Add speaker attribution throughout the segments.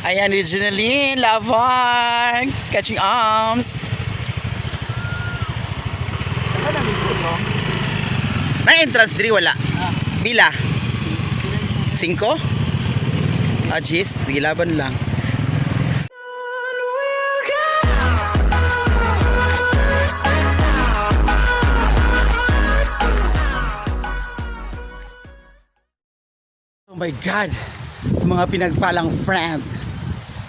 Speaker 1: Ayan, with Jeneline, Lavon, catching arms. Na-entrance 3, wala. Pila? 5? Ah, jeez. Sige, laban lang. Oh my God! Sa mga pinagpalang friend.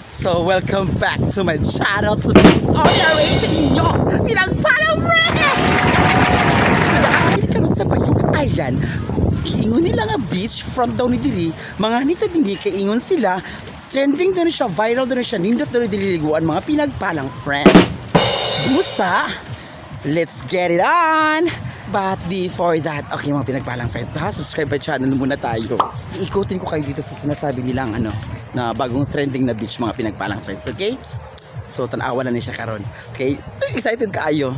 Speaker 1: So, welcome back to my channel. So, this is all the region ninyo. Pinagpalang friend! So, nakakili ka sa Bayug Island. Kiingon nila nga beach front daw ni diri. Mga nita dini kaingon sila. Trending doon siya, viral doon siya. Nindot doon dililiguan mga pinagpalang friend. Busa! Let's get it on! But before that, okay mga pinagpalang friend, subscribe my channel muna tayo. Iikutin ko kayo dito sa sinasabi nilang na bagong trending na beach mga pinagpalang friends, okay? So tanawa na ni siya karon. Okay? Excited kaayo.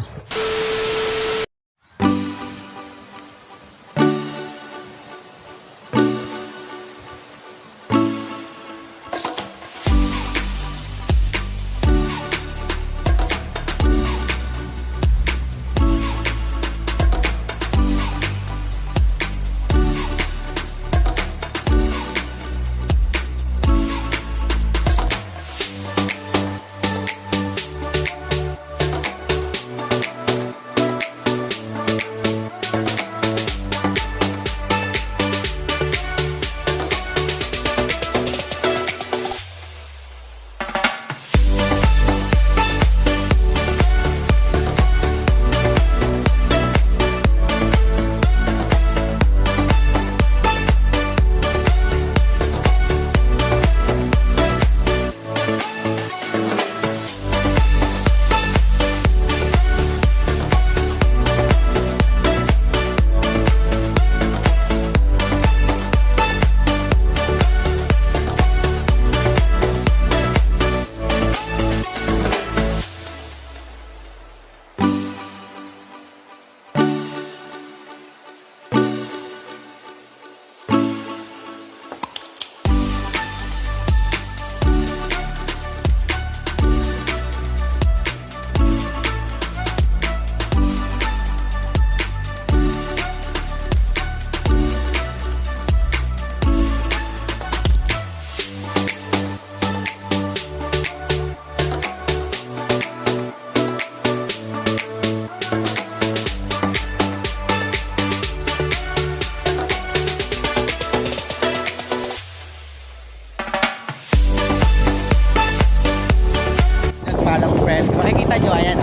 Speaker 1: Makikita nyo, ayan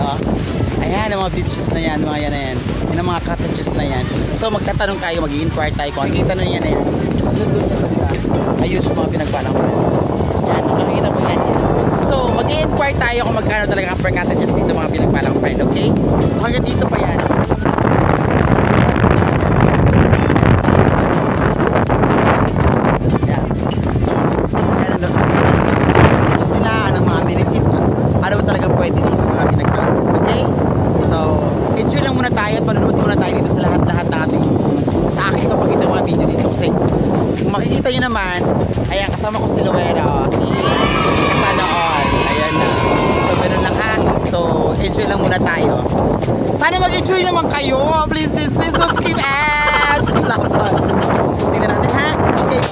Speaker 1: ayan ang mga beaches na yan, mga yan na yan, yung mga cottages na yan. So magtatanong kayo, mag-i-inquire tayo kung makikita nyo yan na yan. Ayun yung mga pinagpalang friend. Yan, makikita mo yan. So mag-i-inquire tayo kung magkano talaga ang per cottages dito mga pinagpalang friend, okay? So hanggang dito pa yan. Makikita nyo naman, ayan, kasama ko si Luero, si Kasana All, ayan na. So, ganun lang ha. So, enjoy lang muna tayo. Sana mag-enjoy naman kayo. Please, please, please, don't skip ads. Lakot. So, tingnan natin ha. Okay.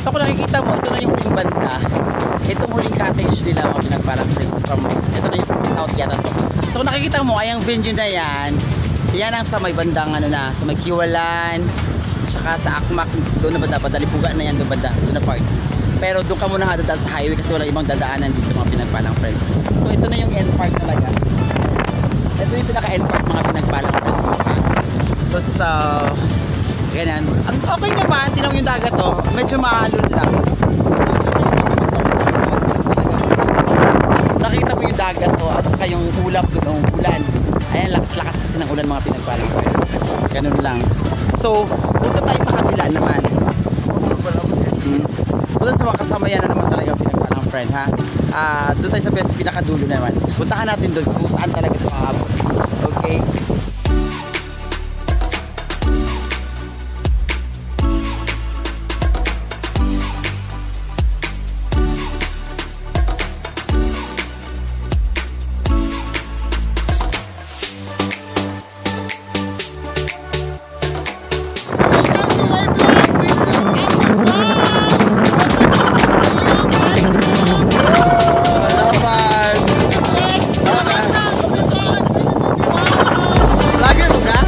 Speaker 1: So kung nakikita mo, ito na yung huling banda. Itong huling cottage nila, mga pinagpalang friends from, ito na yung south yata to. So kung nakikita mo, ay ang venue na yan, yan ang sa may bandang ano na, sa may Kiwalan, tsaka sa Akmak, doon na banda, Dalipugan na yan, doon banda, doon na part. Pero doon ka muna dadaan sa highway kasi walang ibang dadaanan dito mga pinagpalang friends. So ito na yung end part talaga. Ito yung pinaka-end part mga pinagpalang friends. So, ganyan. Ang okay naman, tinawag yung dagat to, medyo maalon lang. Nakita mo yung dagat to at saka yung ulap doon, ulan. Ayan, lakas-lakas kasi ng ulan mga pinagpalang friends. Ganun lang. So, punta tayo sa kabila naman. Punta sa mga kasama yan na naman talaga pinagpalang friend ha. Doon tayo sa pinakadulo naman. Puntahan natin doon kung saan talaga ito makakabot. Okay? Vlogger mo ka?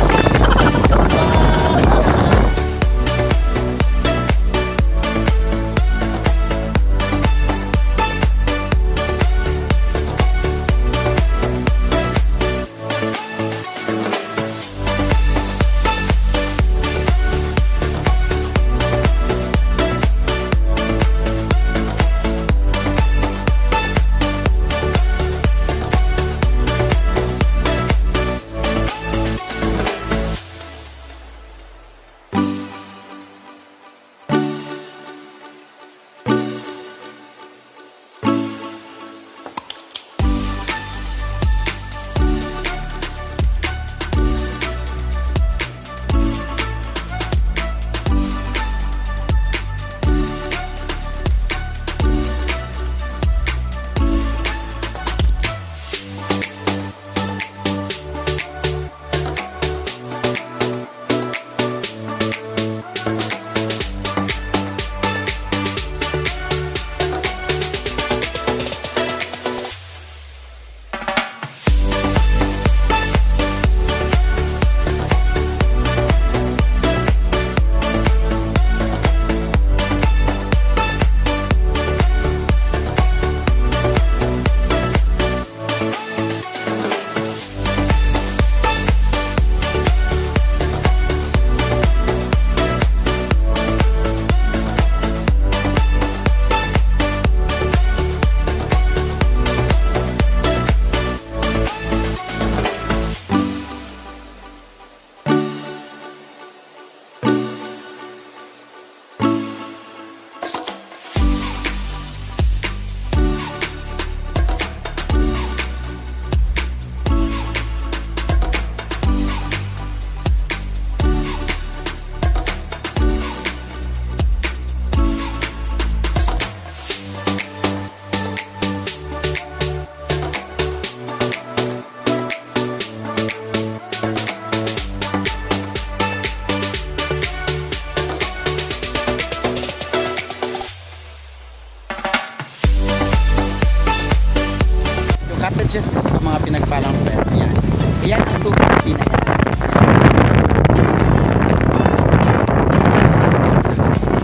Speaker 1: Cottages na ito mga pinagpalang friend. Ayan. Ayan ang 250 na yan.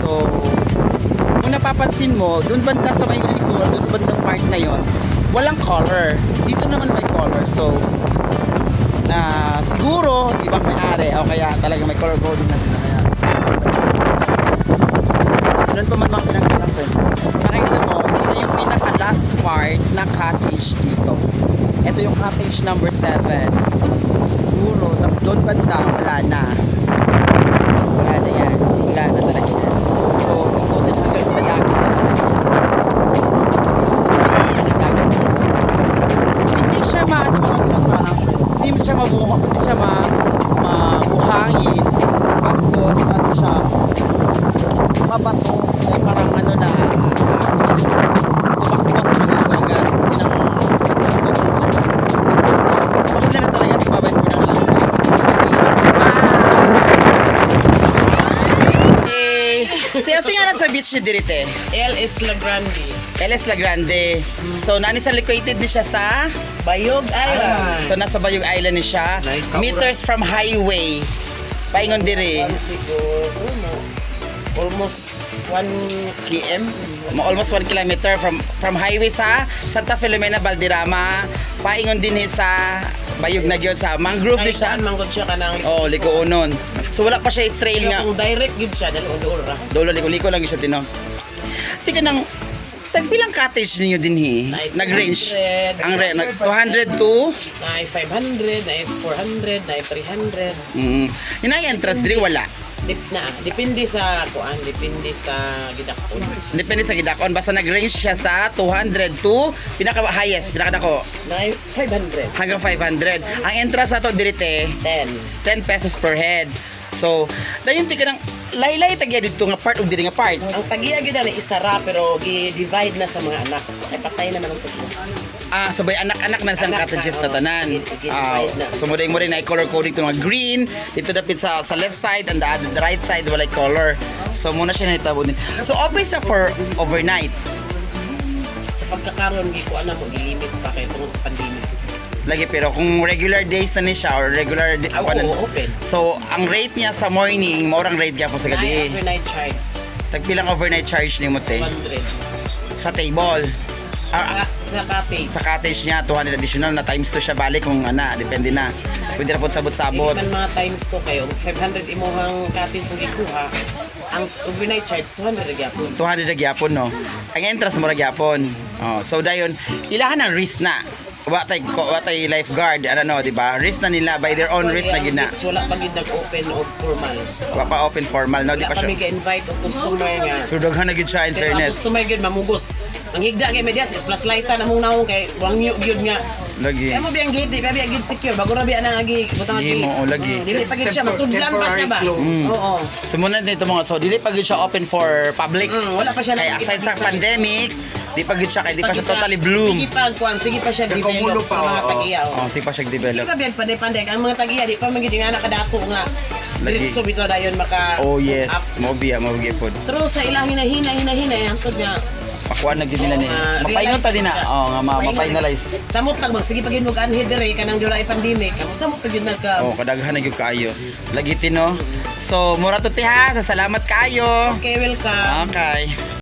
Speaker 1: So, kung napapansin mo, dun banda sa may likod, dun sa bandang part na yon, walang color. Dito naman may color. So, siguro, ibang may-ari o kaya talaga may color coding na sila. Ayan. Doon pa man mga pinagpalang friend. Nakita mo, ito na yung pinaka-last part na cottage dito. Ito yung cottage number 7. Siguro, tapos doon banda, wala na. Wala na yan. Wala na talaga yan. So, ikotin hanggang sa dagat na talaga yan. Pinaka-dagat na yan. So, hindi siya maano mga pinagpalang friends. Hindi siya mabuhangin. Pagkos, ano siya, mabato. Ay parang ano na, tumakbot, maligo agad. Yun ang maganda na talaga sa babay po na lang. Bye! Hey! Sayo nga na sa beach niyo dirite?
Speaker 2: El Isla Grande.
Speaker 1: LS La Grande. So, nani sa located ni siya sa?
Speaker 2: Bayog Island.
Speaker 1: So, nasa Bayog Island ni siya.
Speaker 3: Nice.
Speaker 1: Meters from highway. Paingon diri.
Speaker 2: Siguro, almost 1
Speaker 1: km. Almost 1 kilometer from highway sa Santa Filomena, Valderrama. Paingon din sa Bayog na gyud sa mangrove ni siya.
Speaker 2: Kahit manggod siya ka ng
Speaker 1: Oh, likoonon. So wala pa siya trail nga.
Speaker 2: kung direct gid siya dahil odora.
Speaker 1: Dolo liko lang siya tino. Tika nang tagbilang cottage ninyo din nag-range. Ang 200 to
Speaker 2: Na 500, na 400, na 300.
Speaker 1: Inay entrance diri wala.
Speaker 2: Depende sa kuan, depende sa gidakon.
Speaker 1: Depende sa gidakon basta nag-range siya sa 200 to pinaka highest, pinaka dako
Speaker 2: Na 500.
Speaker 1: hanggang 500. Ang entrance ato diri te 10
Speaker 2: 10.
Speaker 1: pesos per head. So, dayon tika nang laylay tagya dito nga part of diri nga part.
Speaker 2: Ang tagiya gid na isara pero gi-divide na sa mga anak. Ay patay naman ang tulo.
Speaker 1: Sabay anak-anak na sang
Speaker 2: Anak
Speaker 1: cottages
Speaker 2: na,
Speaker 1: na tanan.
Speaker 2: i-divide na.
Speaker 1: So mo rin na color coding to nga green, dito dapit sa left side and the right side wala color. So muna siya nahitabo din. So open siya for overnight.
Speaker 2: Sa pagkakaroon gi ko ana mo gilimit pa kay tungod sa pandemic.
Speaker 1: Lagi pero kung regular days na ni siya or regular
Speaker 2: Open.
Speaker 1: So ang rate niya sa morning, maurang rate niya po sa
Speaker 2: Na
Speaker 1: gabi.
Speaker 2: overnight charge.
Speaker 1: Tagpilang overnight charge ni mo te
Speaker 2: 100.
Speaker 1: sa table.
Speaker 2: Sa cottage.
Speaker 1: Sa cottage niya 200 additional na times 2 siya balik kung depende na. So pwede na po sabot-sabot.
Speaker 2: Hindi man mga times to kayo. 500 imuhang cottage ang gikuha. Ang overnight charge 200 ra gyapon.
Speaker 1: 200 na gyapon no. Ang entrance mo ra gyapon. So dayon ilahan ang risk na. Watay lifeguard di ba? Risk na nila by their own risk na gina.
Speaker 2: Wala pa gid nag-open o formal.
Speaker 1: Wa pa open formal no di
Speaker 2: Wala
Speaker 1: pa
Speaker 2: pa
Speaker 1: siya.
Speaker 2: mi invite og customer nga.
Speaker 1: Pero daghan na gyud siya in
Speaker 2: Pero ang
Speaker 1: fairness.
Speaker 2: customer gyud mamugos. Ang higda kay media plus light na mong naong kay wangyo gyud nga.
Speaker 1: Lagi.
Speaker 2: Kaya mo biyang gate, di ba biyang gate secure bago ra biya nang agi butang
Speaker 1: Di
Speaker 2: agi.
Speaker 1: mo, lagi.
Speaker 2: Dili pa gid siya masudlan pa siya ba? Oo.
Speaker 1: Sumunod nito mga so dili pa gyud siya open for public.
Speaker 2: Wala pa siya
Speaker 1: Kaya aside sa
Speaker 2: nakikita-
Speaker 1: pandemic, di pa gyud siya kay di pa siya totally bloom.
Speaker 2: Sige pa kuan, sige pa siya develop sa mga tagiya.
Speaker 1: Oh, si pa siya
Speaker 2: Sige
Speaker 1: develop.
Speaker 2: pa biyang panday-panday ang mga tagiya di pa magid nga nakadako nga.
Speaker 1: Lagi.
Speaker 2: Diretso bitaw dayon maka
Speaker 1: Oh yes,
Speaker 2: up.
Speaker 1: mo biya pod.
Speaker 2: Pero sa ilang hina-hina ang tud nga
Speaker 1: Pakuan na gyud nila ni. Mapaingon
Speaker 2: realize
Speaker 1: ta din na.
Speaker 2: siya.
Speaker 1: Oh, nga ma-finalize.
Speaker 2: Samot lang sige pag yun mag-anhid dere kanang duray pandemic. Samot pag yun nagka.
Speaker 1: Oh, kadaghan na gyud kaayo. Lagi tino. So, mura to ti ha. Salamat kayo.
Speaker 2: Okay, welcome.
Speaker 1: Okay.